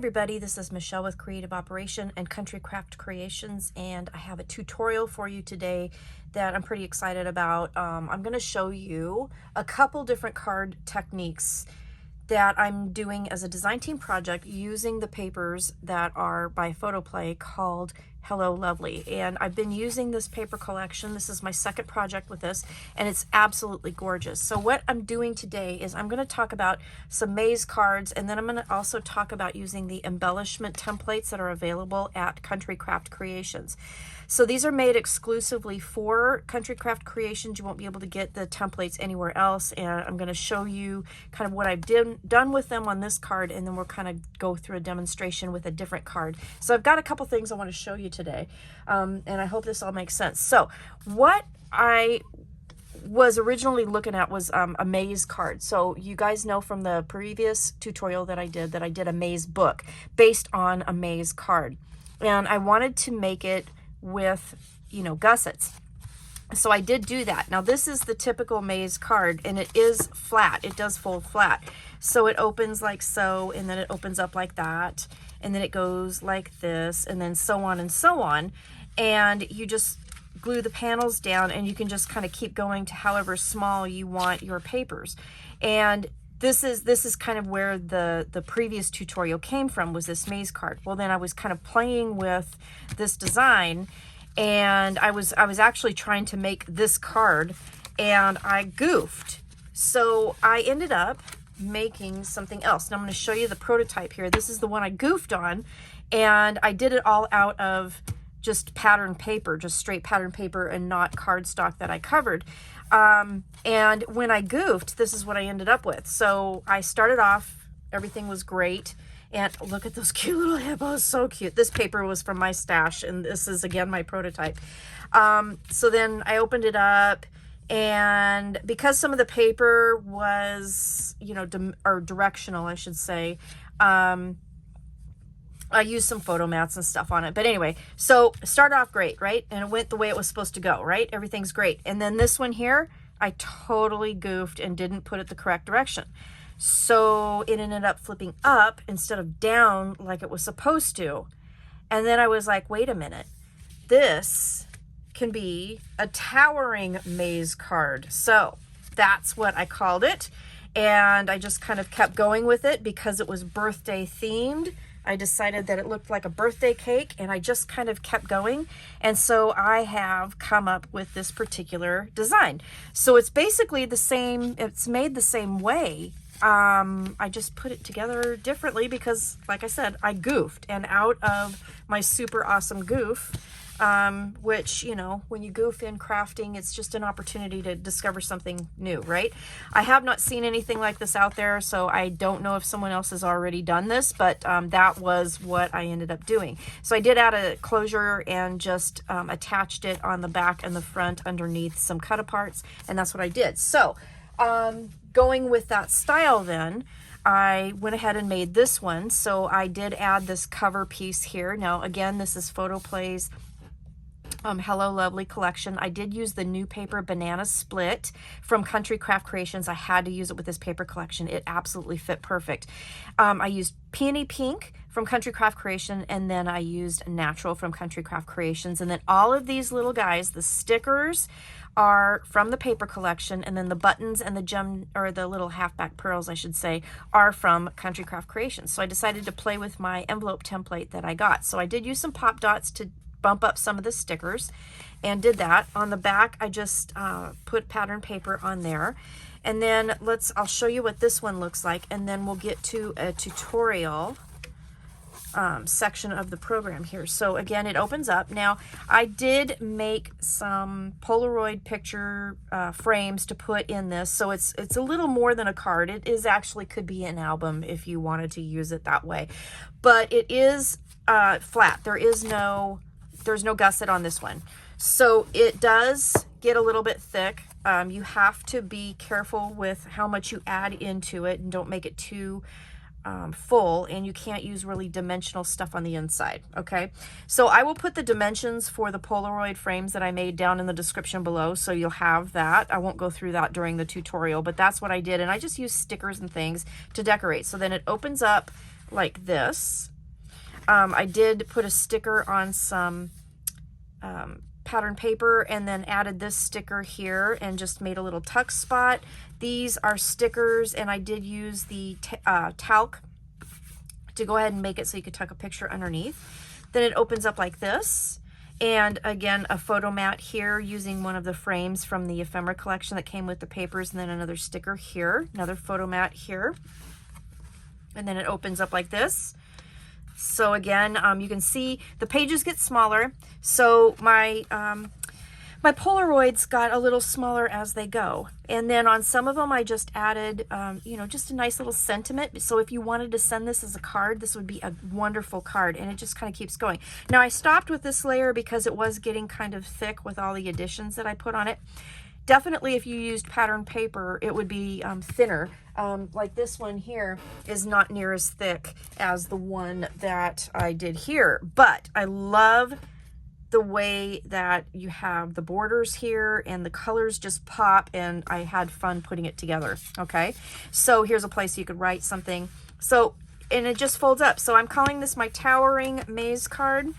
everybody, this is Michelle with Creative Operation and Country Craft Creations, and I have a tutorial for you today that I'm pretty excited about. I'm going to show you a couple different card techniques that I'm doing as a design team project using the papers that are by Photoplay called Hello Lovely. And I've been using this paper collection. This is my second project with this, and it's absolutely gorgeous. So what I'm doing today is I'm going to talk about some maze cards, and then I'm going to also talk about using the embellishment templates that are available at Country Craft Creations. So these are made exclusively for Country Craft Creations. You won't be able to get the templates anywhere else, and I'm going to show you kind of what I've done with them on this card, and then we'll kind of go through a demonstration with a different card. So I've got a couple things I want to show you today, and I hope this all makes sense. So what I was originally looking at was a maze card. So you guys know from the previous tutorial that I did a maze book based on a maze card, and I wanted to make it with, you know, gussets. So I did do that. Now this is the typical maze card, and it is flat. It does fold flat. So it opens like so, and then it opens up like that, and then it goes like this, and then so on and so on. And you just glue the panels down, and you can just kind of keep going to however small you want your papers. And this is kind of where the previous tutorial came from, was this maze card. Well, then I was kind of playing with this design, and I was actually trying to make this card, and I goofed. So I ended up making something else. Now I'm going to show you the prototype here. This is the one I goofed on, and I did it all out of just pattern paper, just straight pattern paper, and not cardstock that I covered. And when I goofed, this is what I ended up with. So I started off, everything was great. And look at those cute little hippos, so cute. This paper was from my stash, and this is again my prototype. So then I opened it up, and because some of the paper was, you know, directional, I should say, I used some photo mats and stuff on it. But anyway, so started off great, right? And it went the way it was supposed to go, right? Everything's great. And then this one here, I totally goofed and didn't put it the correct direction. So it ended up flipping up instead of down like it was supposed to. And then I was like, wait a minute, this can be a towering maze card. So that's what I called it. And I just kind of kept going with it because it was birthday themed. I decided that it looked like a birthday cake, and I just kind of kept going. And so I have come up with this particular design. So it's basically the same, it's made the same way. I just put it together differently because, like I said, I goofed. And out of my super awesome goof, which, you know, when you goof in crafting, it's just an opportunity to discover something new, right? I have not seen anything like this out there, so I don't know if someone else has already done this, but that was what I ended up doing. So I did add a closure and just attached it on the back and the front underneath some cut-aparts, and that's what I did. So going with that style then, I went ahead and made this one. So I did add this cover piece here. Now, again, this is Photoplay's Hello Lovely collection. I did use the new paper Banana Split from Country Craft Creations. I had to use it with this paper collection. It absolutely fit perfect. I used Peony Pink from Country Craft Creation, and then I used Natural from Country Craft Creations. And then all of these little guys, the stickers, are from the paper collection, and then the buttons and the gem, or the little halfback pearls, I should say, are from Country Craft Creations. So I decided to play with my envelope template that I got. So I did use some pop dots to bump up some of the stickers, and did that. On the back, I just put pattern paper on there. And then I'll show you what this one looks like, and then we'll get to a tutorial section of the program here. So again, it opens up. Now, I did make some Polaroid picture frames to put in this, so it's a little more than a card. It is actually could be an album if you wanted to use it that way, but it is flat. There's no gusset on this one, so it does get a little bit thick. You have to be careful with how much you add into it, and don't make it too full, and you can't use really dimensional stuff on the inside. Okay, so I will put the dimensions for the Polaroid frames that I made down in the description below, so you'll have that. I won't go through that during the tutorial, but that's what I did, and I just used stickers and things to decorate. So then it opens up like this, I did put a sticker on some pattern paper and then added this sticker here and just made a little tuck spot. These are stickers, and I did use the talc to go ahead and make it so you could tuck a picture underneath. Then it opens up like this. And again, a photo mat here using one of the frames from the ephemera collection that came with the papers, and then another sticker here, another photo mat here. And then it opens up like this. So again, you can see the pages get smaller. So my my Polaroids got a little smaller as they go. And then on some of them, I just added, you know, just a nice little sentiment. So if you wanted to send this as a card, this would be a wonderful card. And it just kind of keeps going. Now, I stopped with this layer because it was getting kind of thick with all the additions that I put on it. Definitely, if you used pattern paper, it would be thinner. Like this one here is not near as thick as the one that I did here. But I love the way that you have the borders here and the colors just pop, and I had fun putting it together. Okay, so here's a place you could write something. So, and it just folds up. So I'm calling this my Towering Maze card.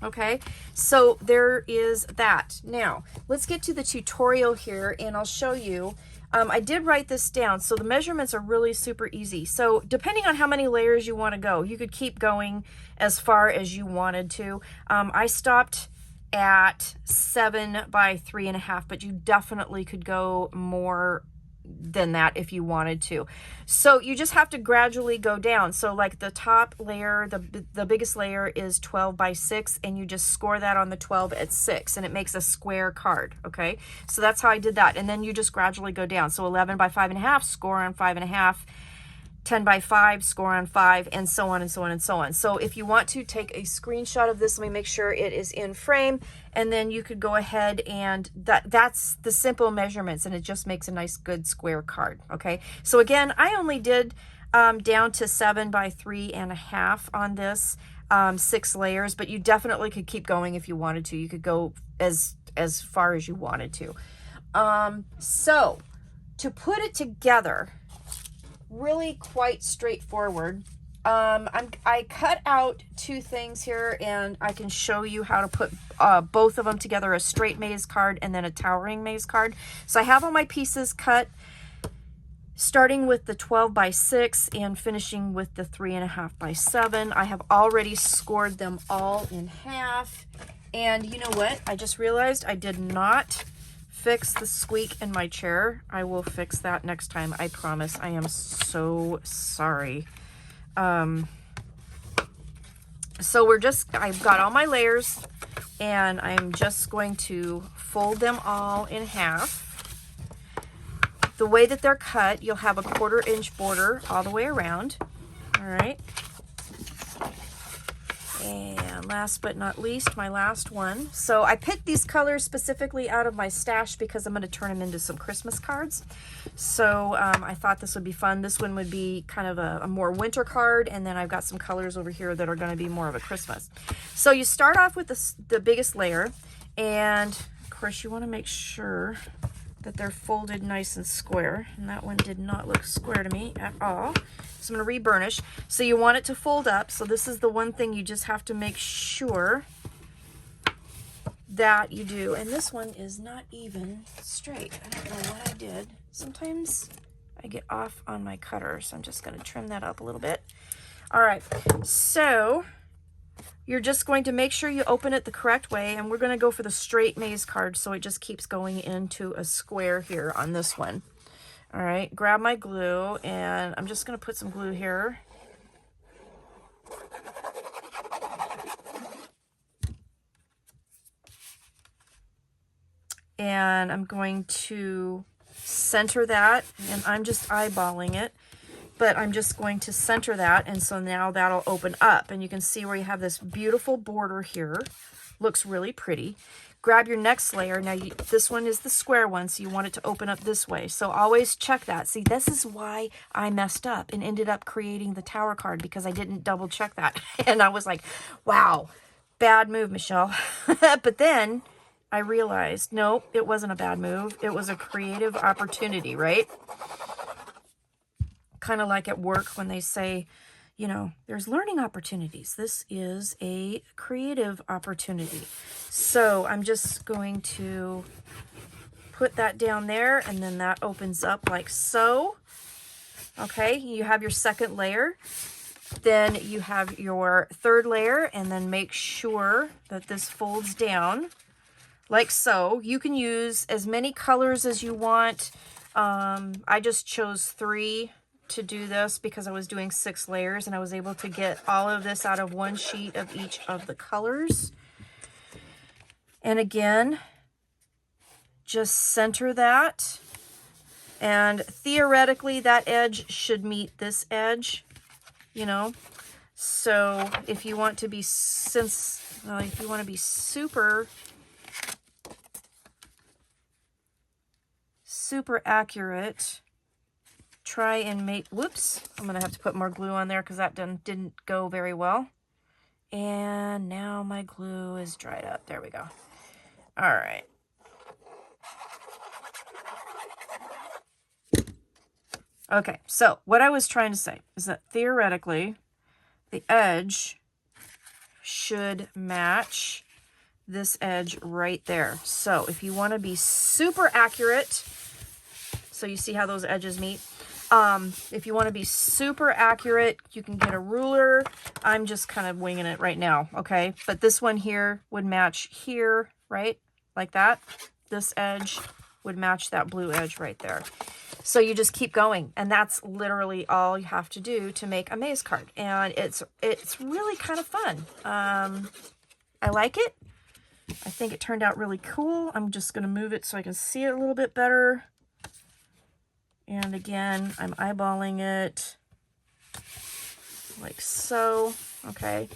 Okay, so there is that. Now let's get to the tutorial here, and I'll show you. I did write this down, so the measurements are really super easy. So depending on how many layers you want to go, you could keep going as far as you wanted to. I stopped at 7 by 3.5, but you definitely could go more than that if you wanted to. So you just have to gradually go down. So like the top layer, the biggest layer is 12 by 6, and you just score that on the 12 at 6, and it makes a square card. Okay, so that's how I did that. And then you just gradually go down. So 11 by 5.5, score on 5.5, 10 by 5, score on 5, and so on and so on and so on. So if you want to take a screenshot of this, let me make sure it is in frame, and then you could go ahead and that's the simple measurements, and it just makes a nice good square card. Okay, so again, I only did down to 7 by 3.5 on this, 6 layers, but you definitely could keep going if you wanted to. You could go as far as you wanted to. So to put it together, really quite straightforward. I cut out 2 things here, and I can show you how to put both of them together, a straight maze card and then a towering maze card. So I have all my pieces cut, starting with the 12 by 6 and finishing with the 3.5 by 7. I have already scored them all in half. And you know what? I just realized I did not fix the squeak in my chair. I will fix that next time, I promise. I am so sorry. So I've got all my layers, and I'm just going to fold them all in half. The way that they're cut, you'll have a 1/4 inch border all the way around. All right. And last but not least, my last one. So I picked these colors specifically out of my stash because I'm going to turn them into some Christmas cards. So I thought this would be fun. This one would be kind of a more winter card, and then I've got some colors over here that are going to be more of a Christmas. So you start off with the biggest layer, and of course you want to make sure that they're folded nice and square, and that one did not look square to me at all. So I'm going to reburnish. So you want it to fold up. So this is the one thing you just have to make sure that you do. And this one is not even straight. I don't know what I did. Sometimes I get off on my cutter, so I'm just going to trim that up a little bit. All right, so you're just going to make sure you open it the correct way, and we're going to go for the straight maze card, so it just keeps going into a square here on this one. All right, grab my glue, and I'm just going to put some glue here. And I'm going to center that, and I'm just eyeballing it, but I'm just going to center that, and so now that'll open up, and you can see where you have this beautiful border here. Looks really pretty. Grab your next layer. Now this one is the square one, so you want it to open up this way. So always check that. See, this is why I messed up and ended up creating the tower card, because I didn't double check that. And I was like, wow, bad move, Michelle. But then I realized, no, it wasn't a bad move. It was a creative opportunity, right? Kind of like at work when they say, you know, there's learning opportunities. This is a creative opportunity. So I'm just going to put that down there, and then that opens up like so. Okay, you have your second layer. Then you have your third layer, and then make sure that this folds down like so. You can use as many colors as you want. I just chose 3 to do this because I was doing 6 layers, and I was able to get all of this out of one sheet of each of the colors. And again, just center that, and theoretically that edge should meet this edge, you know. So if you want to be if you want to be super accurate, try and make, whoops, I'm gonna have to put more glue on there because that didn't go very well. And now my glue is dried up. There we go. All right. Okay, so what I was trying to say is that theoretically the edge should match this edge right there. So if you want to be super accurate, so you see how those edges meet. If you want to be super accurate, you can get a ruler. I'm just kind of winging it right now, okay? But this one here would match here, right? Like that. This edge would match that blue edge right there. So you just keep going, and that's literally all you have to do to make a maze card. And it's really kind of fun. I like it. I think it turned out really cool. I'm just going to move it so I can see it a little bit better. And again, I'm eyeballing it like so. Okay,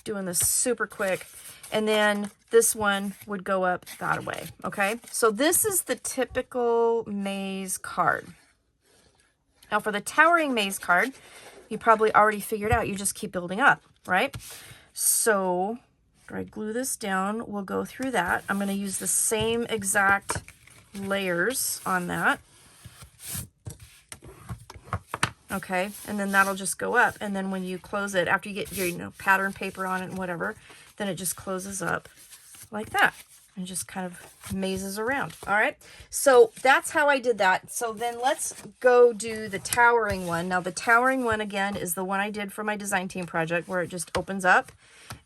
doing this super quick. And then this one would go up that way. Okay, so this is the typical maze card. Now for the towering maze card, you probably already figured out, you just keep building up, right? So after I glue this down, we'll go through that. I'm going to use the same exact layers on that. Okay, and then that'll just go up. And then when you close it, after you get your pattern paper on it and whatever, then it just closes up like that and just kind of mazes around. All right, so that's how I did that. So then let's go do the towering one. Now the towering one, again, is the one I did for my design team project, where it just opens up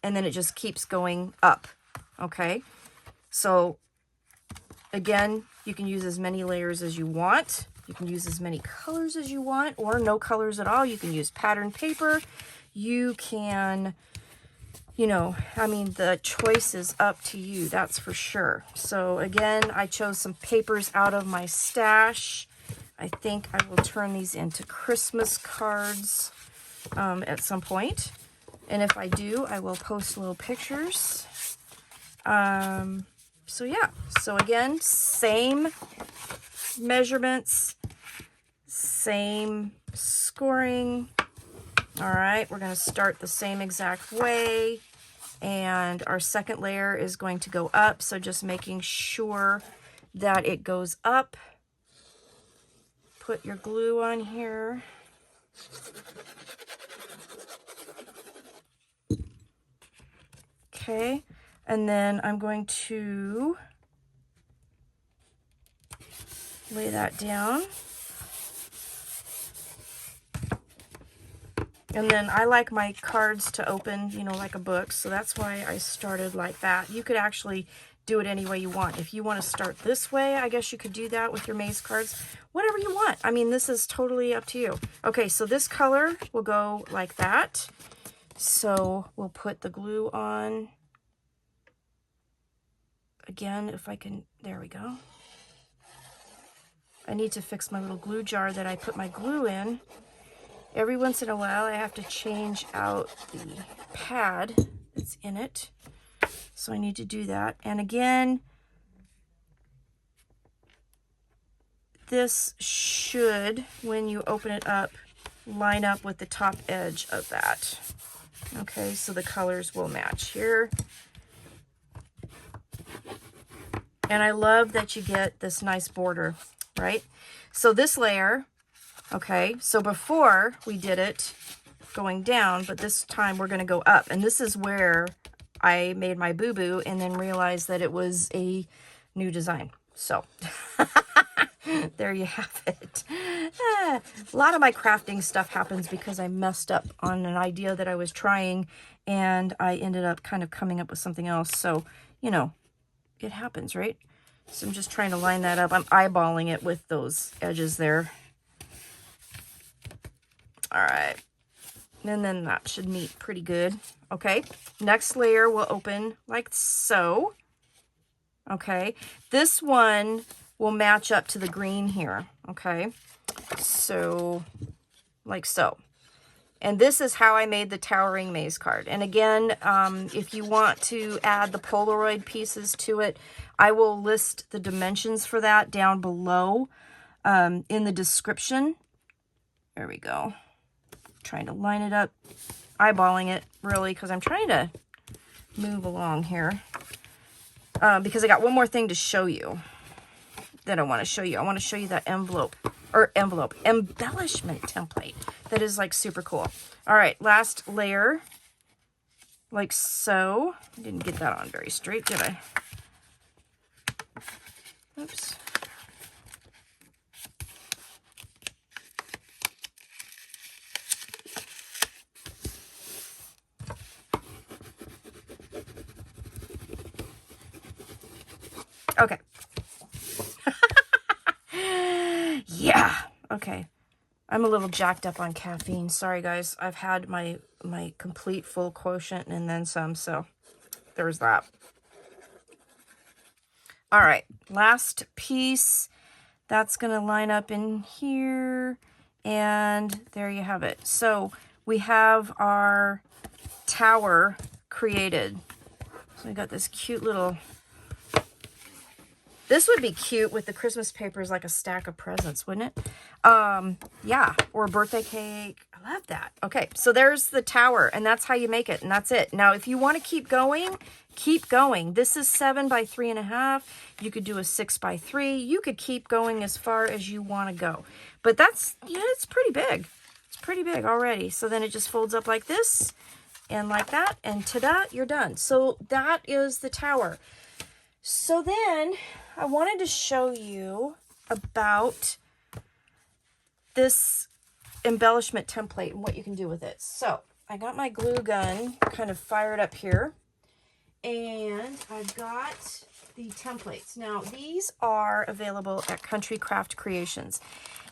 and then it just keeps going up. Okay, so again, you can use as many layers as you want. You can use as many colors as you want, or no colors at all. You can use pattern paper. You can, you know, I mean, the choice is up to you, that's for sure. So again, I chose some papers out of my stash. I think I will turn these into Christmas cards at some point. And if I do, I will post little pictures. So yeah, so again, same measurements, same scoring. All right, we're going to start the same exact way, and our second layer is going to go up, so just making sure that it goes up. Put your glue on here. Okay, and then I'm going to lay that down. And then I like my cards to open, you know, like a book. So that's why I started like that. You could actually do it any way you want. If you want to start this way, I guess you could do that with your maze cards. Whatever you want. I mean, this is totally up to you. Okay, so this color will go like that. So we'll put the glue on. Again, if I can, there we go. I need to fix my little glue jar that I put my glue in. Every once in a while, I have to change out the pad that's in it. So I need to do that. And again, this should, when you open it up, line up with the top edge of that. Okay, so the colors will match here. And I love that you get this nice border, right? So this layer, okay, so before we did it, going down, but this time we're going to go up. And this is where I made my boo-boo and then realized that it was a new design. So there you have it. A lot of my crafting stuff happens because I messed up on an idea that I was trying and I ended up kind of coming up with something else. So, you know, it happens, right? So I'm just trying to line that up. I'm eyeballing it with those edges there. All right. And then that should meet pretty good. Okay. Next layer will open like so. Okay. This one will match up to the green here. Okay. So like so. And this is how I made the Towering Maze card. And again, if you want to add the Polaroid pieces to it, I will list the dimensions for that down below in the description. There we go. Trying to line it up, eyeballing it really, because I'm trying to move along here. Because I got one more thing to show you that I want to show you. I want to show you that embellishment template that is like super cool. All right, last layer, like so. I didn't get that on very straight, did I? Oops. Okay. Yeah. Okay. I'm a little jacked up on caffeine. Sorry, guys. I've had my complete full quotient and then some, so there's that. All right. Last piece. That's going to line up in here. And there you have it. So we have our tower created. So we got this cute little... This would be cute with the Christmas papers, like a stack of presents, wouldn't it? Yeah, or a birthday cake. I love that. Okay, so there's the tower, and that's how you make it, and that's it. Now, if you want to keep going, keep going. This is 7 by 3.5. You could do a 6 by 3. You could keep going as far as you want to go. But that's, yeah, it's pretty big. It's pretty big already. So then it just folds up like this, and like that, and ta-da, you're done. So that is the tower. So then I wanted to show you about this embellishment template and what you can do with it. So I got my glue gun kind of fired up here, and I've got the templates. Now these are available at Country Craft Creations,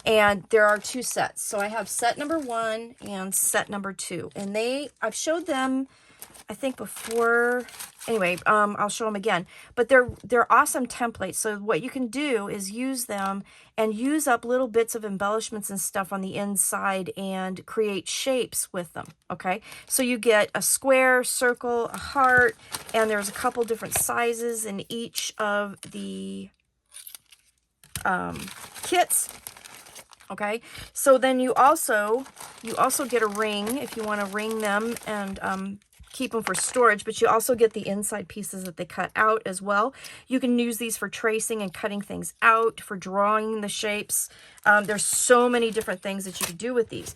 and there are 2 sets. So I have set number 1 and set number 2, and I've showed them, I think, before. Anyway, I'll show them again, but they're awesome templates. So what you can do is use them and use up little bits of embellishments and stuff on the inside and create shapes with them. Okay, so you get a square, circle, a heart, and there's a couple different sizes in each of the kits. Okay, so then you also get a ring if you want to ring them and keep them for storage, but you also get the inside pieces that they cut out as well. You can use these for tracing and cutting things out, for drawing the shapes. There's so many different things that you could do with these.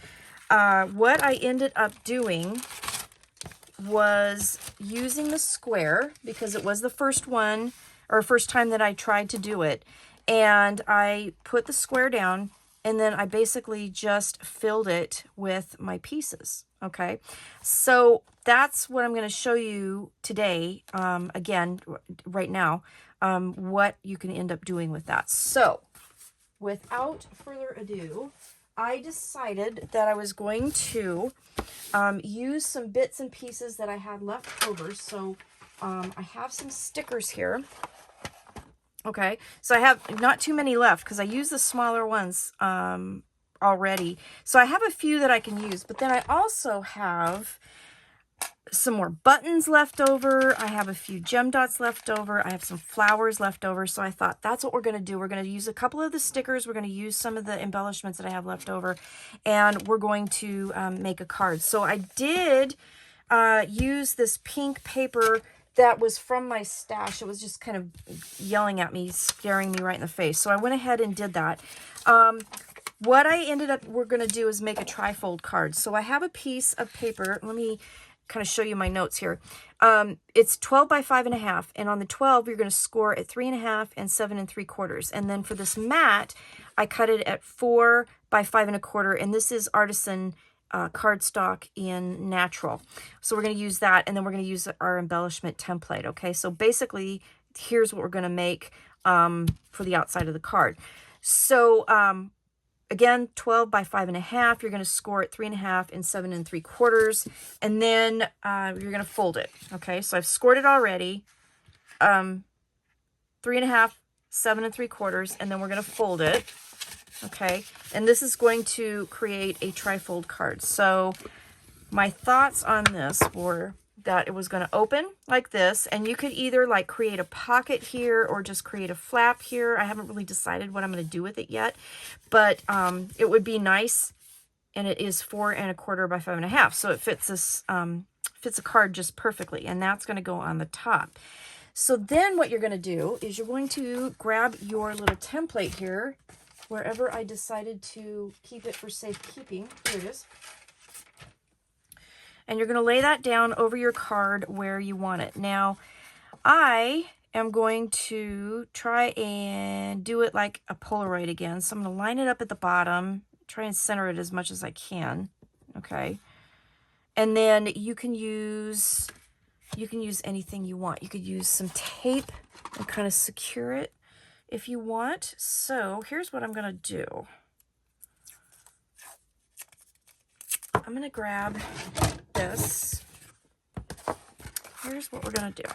What I ended up doing was using the square, because it was the first one, or first time that I tried to do it, and I put the square down, and then I basically just filled it with my pieces. Okay, so that's what I'm going to show you today, again, right now, what you can end up doing with that. So without further ado, I decided that I was going to use some bits and pieces that I had left over. So I have some stickers here. Okay, so I have not too many left because I used the smaller ones already. So I have a few that I can use, but then I also have some more buttons left over. I have a few gem dots left over. I have some flowers left over. So I thought that's what we're going to do. We're going to use a couple of the stickers. We're going to use some of the embellishments that I have left over, and we're going to make a card. So I did use this pink paper that was from my stash. It was just kind of yelling at me, staring me right in the face. So I went ahead and did that. what I ended up, we're going to do is make a trifold card. So I have a piece of paper. Let me kind of show you my notes here. It's 12 by 5.5. And on the 12, you're going to score at 3.5 and 7 3/4. And then for this mat, I cut it at 4 by 5 1/4. And this is artisan cardstock in natural. So we're going to use that. And then we're going to use our embellishment template. Okay. So basically, here's what we're going to make for the outside of the card. So, again, 12 by 5.5, you're going to score at 3.5 and 7 3/4. And then you're going to fold it. Okay, so I've scored it already. 3.5, 7 3/4, and then we're going to fold it. Okay, and this is going to create a trifold card. So my thoughts on this were that it was going to open like this, and you could either like create a pocket here or just create a flap here. I haven't really decided what I'm going to do with it yet, but it would be nice. And it is 4 1/4 by 5.5, so it fits this fits a card just perfectly, and that's going to go on the top. So then what you're going to do is you're going to grab your little template here, wherever I decided to keep it for safekeeping. Here it is. And you're going to lay that down over your card where you want it. Now, I am going to try and do it like a Polaroid again. So I'm going to line it up at the bottom, try and center it as much as I can. Okay. And then you can use anything you want. You could use some tape and kind of secure it if you want. So here's what I'm going to do. I'm going to grab this. Here's what we're going to do.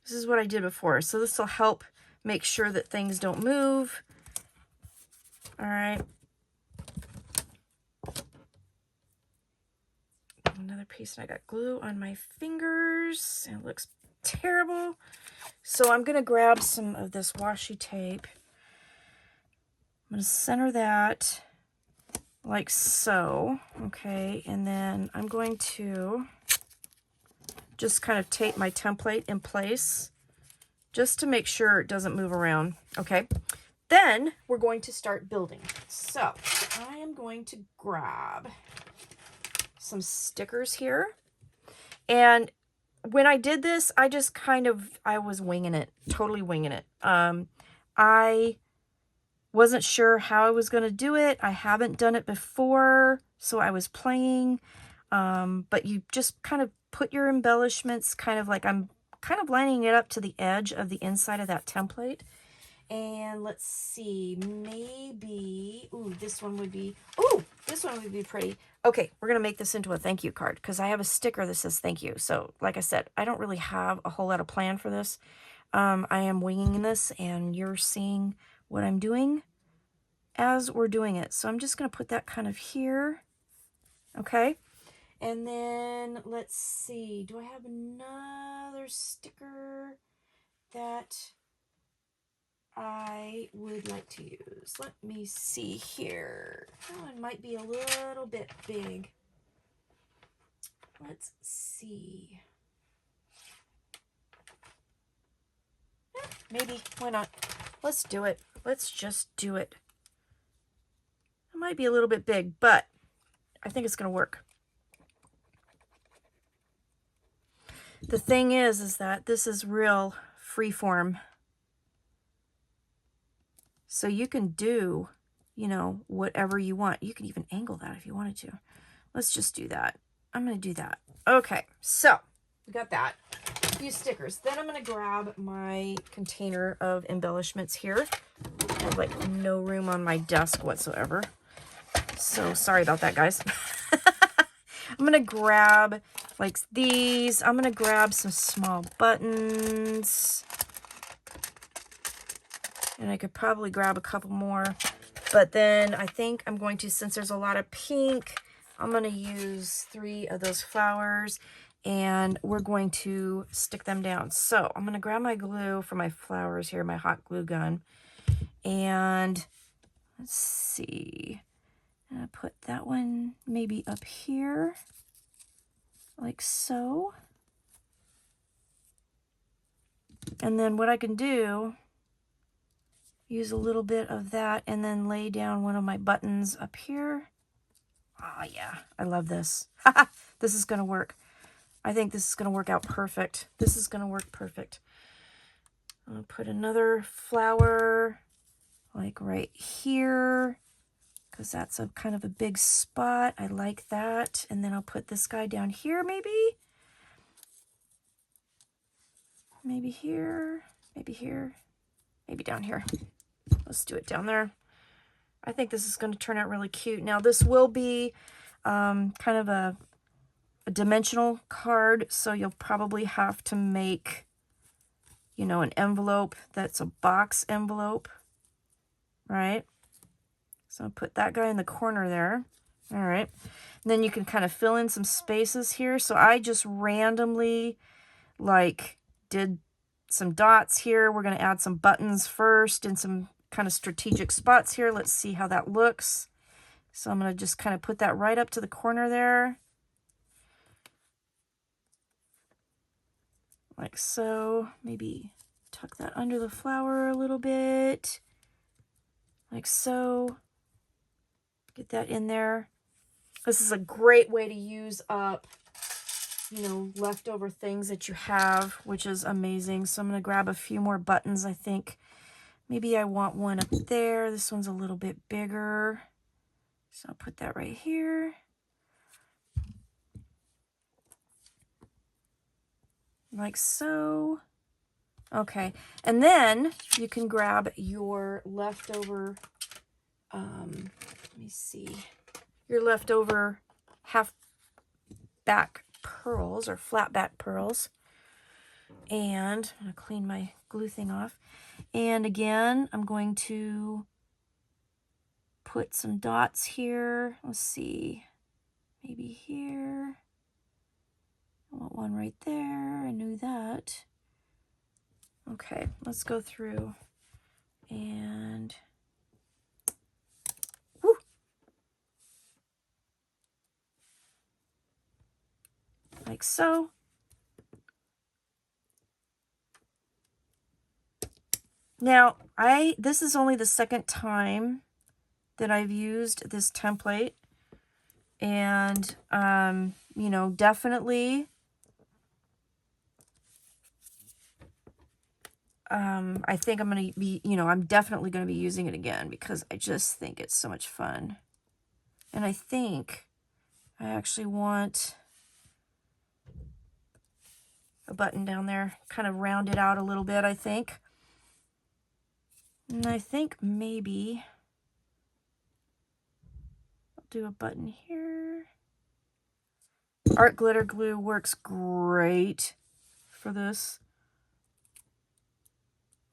This is what I did before. So this will help make sure that things don't move. All right. Another piece, and I got glue on my fingers, and it looks terrible. So I'm going to grab some of this washi tape. I'm going to center that like so, okay, and then I'm going to just kind of tape my template in place just to make sure it doesn't move around, okay? Then we're going to start building. So I am going to grab some stickers here, and when I did this, I just I was winging it, totally winging it. I wasn't sure how I was going to do it. I haven't done it before, so I was playing. But you just kind of put your embellishments kind of like I'm kind of lining it up to the edge of the inside of that template. And let's see, maybe, this one would be pretty. Okay, we're going to make this into a thank you card because I have a sticker that says thank you. So like I said, I don't really have a whole lot of plan for this. I am winging this, and you're seeing what I'm doing as we're doing it. So I'm just going to put that kind of here. Okay. And then let's see, do I have another sticker that I would like to use? Let me see here. That one might be a little bit big. Let's see. Maybe, why not? Let's do it. Let's just do it. It might be a little bit big, but I think it's going to work. The thing is that this is real freeform. So you can do, whatever you want. You can even angle that if you wanted to. Let's just do that. I'm going to do that. Okay, so we got that. A few stickers. Then I'm going to grab my container of embellishments here. I have like no room on my desk whatsoever. So sorry about that, guys. I'm going to grab like these. I'm going to grab some small buttons. And I could probably grab a couple more. But then I think I'm going to, since there's a lot of pink, I'm going to use 3 of those flowers. And we're going to stick them down. So I'm going to grab my glue for my flowers here, my hot glue gun. And let's see. I'm going to put that one maybe up here, like so. And then what I can do use a little bit of that and then lay down one of my buttons up here. Ah, yeah, I love this. This is going to work. I think this is going to work out perfect. This is going to work perfect. I'll put another flower like right here because that's a kind of a big spot. I like that. And then I'll put this guy down here maybe. Maybe here, maybe here, maybe down here. Let's do it down there. I think this is going to turn out really cute. Now this will be kind of a dimensional card, so you'll probably have to make, you know, an envelope that's a box envelope, right? So I'll put that guy in the corner there. All right. And then you can kind of fill in some spaces here. So I just randomly like did some dots here. We're going to add some buttons first and some kind of strategic spots here. Let's see how that looks. So I'm going to just kind of put that right up to the corner there. Like so. Maybe tuck that under the flower a little bit. Like so. Get that in there. This is a great way to use up, you know, leftover things that you have, which is amazing. So I'm going to grab a few more buttons, I think. Maybe I want one up there. This one's a little bit bigger. So I'll put that right here. Like so. Okay. And then you can grab your leftover, let me see, your leftover half back pearls or flat back pearls. And I'm going to clean my glue thing off. And again, I'm going to put some dots here. Let's see, maybe here. I want one right there. I knew that. Okay, let's go through and whoo. Like so. Now, this is only the second time that I've used this template, and you know, definitely I think I'm going to be, you know, I'm definitely going to be using it again because I just think it's so much fun. And I think I actually want a button down there, kind of round it out a little bit, I think. And I think maybe I'll do a button here. Art glitter glue works great for this.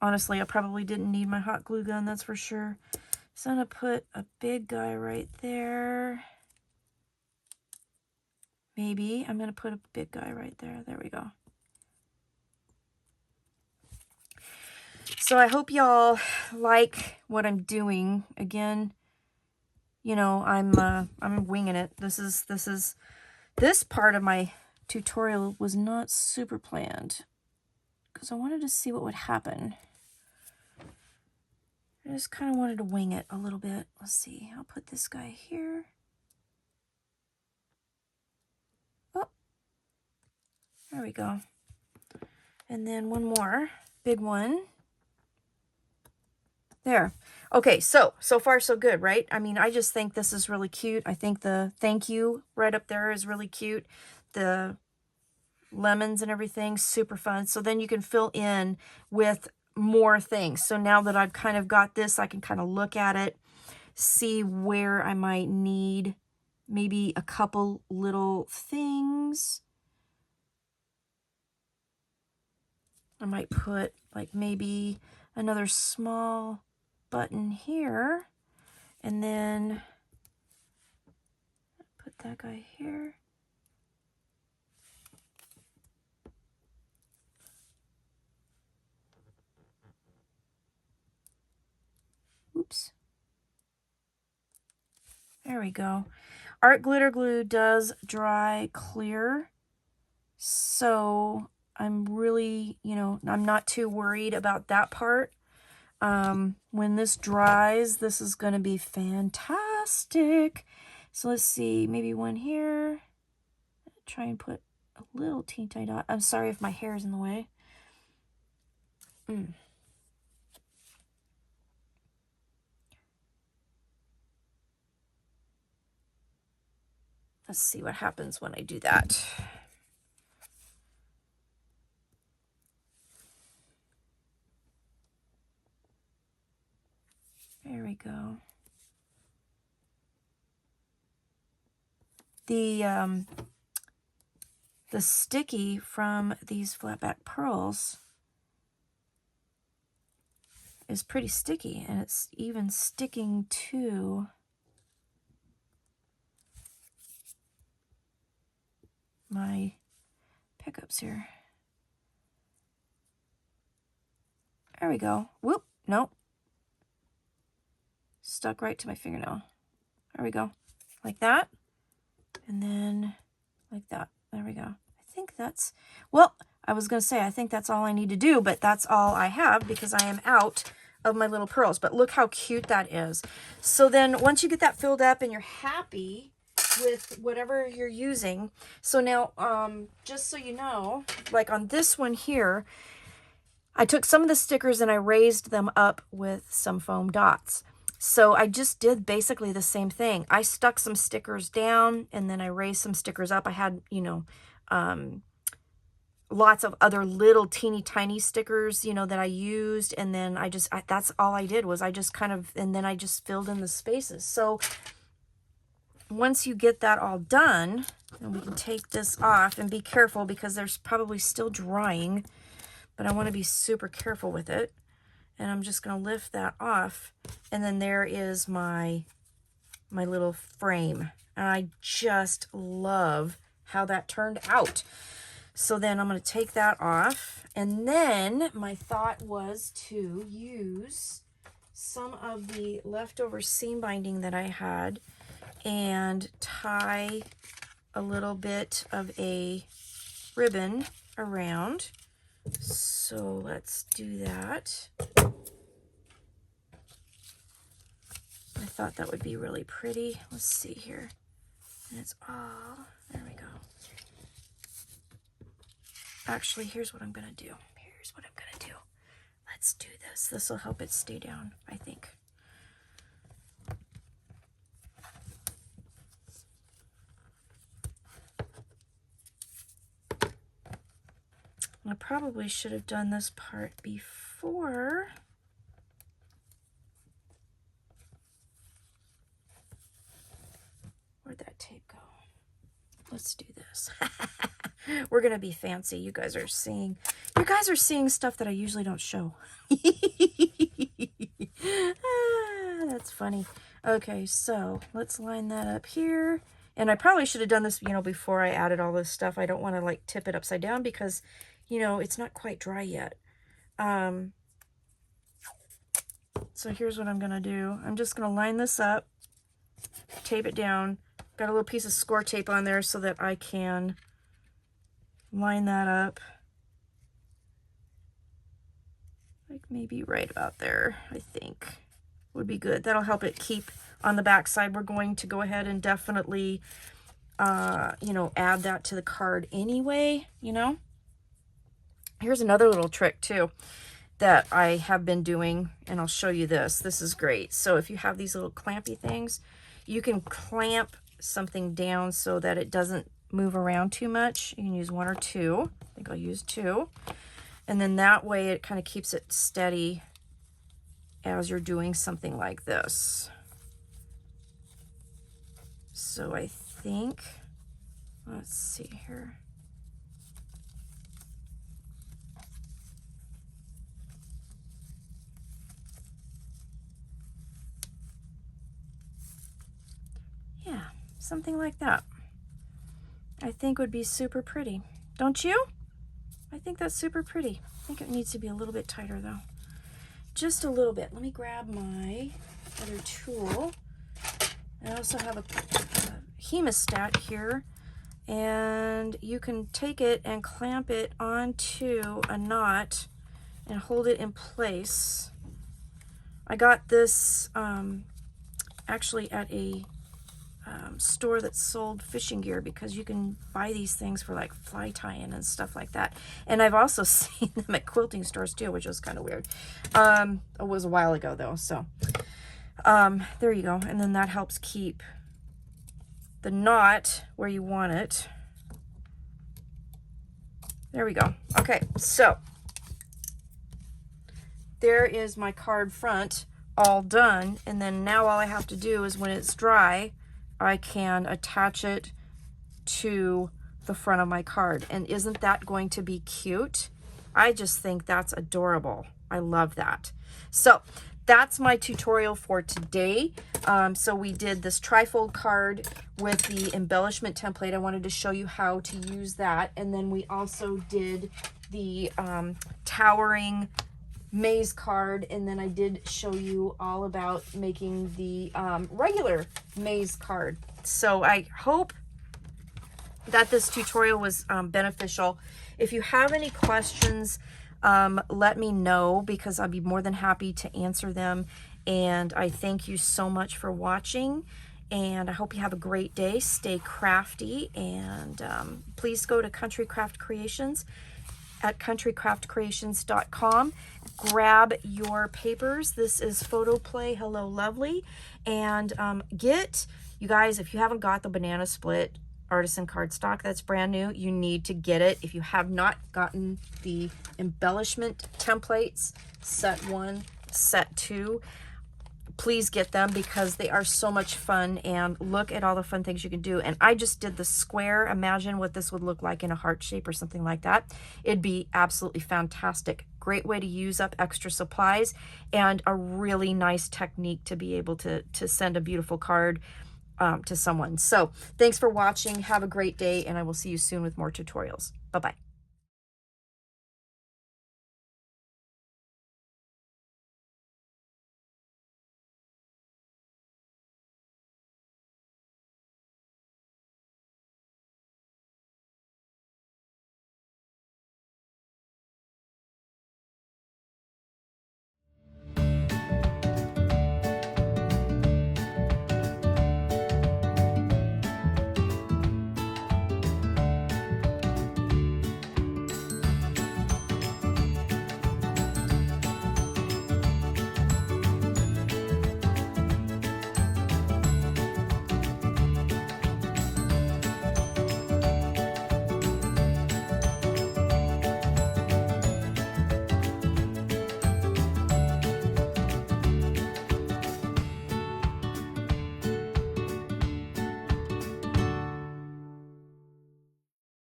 Honestly, I probably didn't need my hot glue gun, that's for sure. So I'm going to put a big guy right there. Maybe I'm going to put a big guy right there. There we go. So I hope y'all like what I'm doing. Again, you know, I'm winging it. This part of my tutorial was not super planned because I wanted to see what would happen. I just kind of wanted to wing it a little bit. Let's see. I'll put this guy here. Oh, there we go. And then one more big one. There. Okay, so far so good, right? I mean, I just think this is really cute. I think the thank you right up there is really cute. The lemons and everything, super fun. So then you can fill in with more things. So now that I've kind of got this, I can kind of look at it, see where I might need maybe a couple little things. I might put like maybe another small button here, and then put that guy here. Oops. There we go. Art glitter glue does dry clear, so I'm really, you know, I'm not too worried about that part. When this dries, this is going to be fantastic. So let's see, maybe one here. Try and put a little teeny tiny dot. I'm sorry if my hair is in the way. Let's see what happens when I do that. There we go. The sticky from these flat back pearls is pretty sticky, and it's even sticking to my pickups here. There we go. Whoop, nope. Stuck right to my fingernail. There we go. Like that. And then like that. There we go. I think that's, well, I was going to say, I think that's all I need to do, but that's all I have because I am out of my little pearls. But look how cute that is. So then once you get that filled up and you're happy with whatever you're using. So now, just so you know, like on this one here, I took some of the stickers and I raised them up with some foam dots. So I just did basically the same thing. I stuck some stickers down and then I raised some stickers up. I had, you know, lots of other little teeny tiny stickers, you know, that I used. And then that's all I did was I just kind of, and then I just filled in the spaces. So once you get that all done, and we can take this off and be careful because there's probably still drying, but I want to be super careful with it. And I'm just going to lift that off. And then there is my little frame. And I just love how that turned out. So then I'm going to take that off. And then my thought was to use some of the leftover seam binding that I had and tie a little bit of a ribbon around. So let's do that. I thought that would be really pretty. Let's see here. And it's all, there we go. Actually, here's what I'm going to do. Here's what I'm going to do. Let's do this. This will help it stay down, I think. I probably should have done this part before. Where'd that tape go? Let's do this. We're gonna be fancy. You guys are seeing stuff that I usually don't show. That's funny. Okay, so let's line that up here. And I probably should have done this, you know, before I added all this stuff. I don't want to like tip it upside down because, you know, it's not quite dry yet. So here's what I'm going to do. I'm just going to line this up, tape it down. Got a little piece of score tape on there so that I can line that up. Like maybe right about there, I think would be good. That'll help it keep on the back side. We're going to go ahead and definitely, you know, add that to the card anyway, you know. Here's another little trick too that I have been doing, and I'll show you this. This is great. So if you have these little clampy things, you can clamp something down so that it doesn't move around too much. You can use one or two. I think I'll use two. And then that way it kind of keeps it steady as you're doing something like this. So I think, let's see here. Yeah, something like that. I think would be super pretty. Don't you? I think that's super pretty. I think it needs to be a little bit tighter though. Just a little bit. Let me grab my other tool. I also have a hemostat here, and you can take it and clamp it onto a knot and hold it in place. I got this actually at a store that sold fishing gear, because you can buy these things for like fly tying and stuff like that. And I've also seen them at quilting stores too, which was kind of weird. It was a while ago though, so there you go. And then that helps keep the knot where you want it. There we go. Okay, so there is my card front all done, and then now all I have to do is, when it's dry, I can attach it to the front of my card. And isn't that going to be cute? I just think that's adorable. I love that. So that's my tutorial for today. So we did this trifold card with the embellishment template. I wanted to show you how to use that. And then we also did the towering maze card, and then I did show you all about making the regular maze card. So I hope that this tutorial was beneficial. If you have any questions, let me know, because I'll be more than happy to answer them. And I thank you so much for watching, and I hope you have a great day. Stay crafty, and please go to Country Craft Creations at countrycraftcreations.com. Grab your papers. This is Photoplay Hello Lovely. And you guys, if you haven't got the banana split artisan cardstock, that's brand new, you need to get it. If you have not gotten the embellishment templates, set 1, set 2, please get them, because they are so much fun, and look at all the fun things you can do. And I just did the square. Imagine what this would look like in a heart shape or something like that. It'd be absolutely fantastic. Great way to use up extra supplies, and a really nice technique to be able to send a beautiful card to someone. So thanks for watching. Have a great day, and I will see you soon with more tutorials. Bye-bye.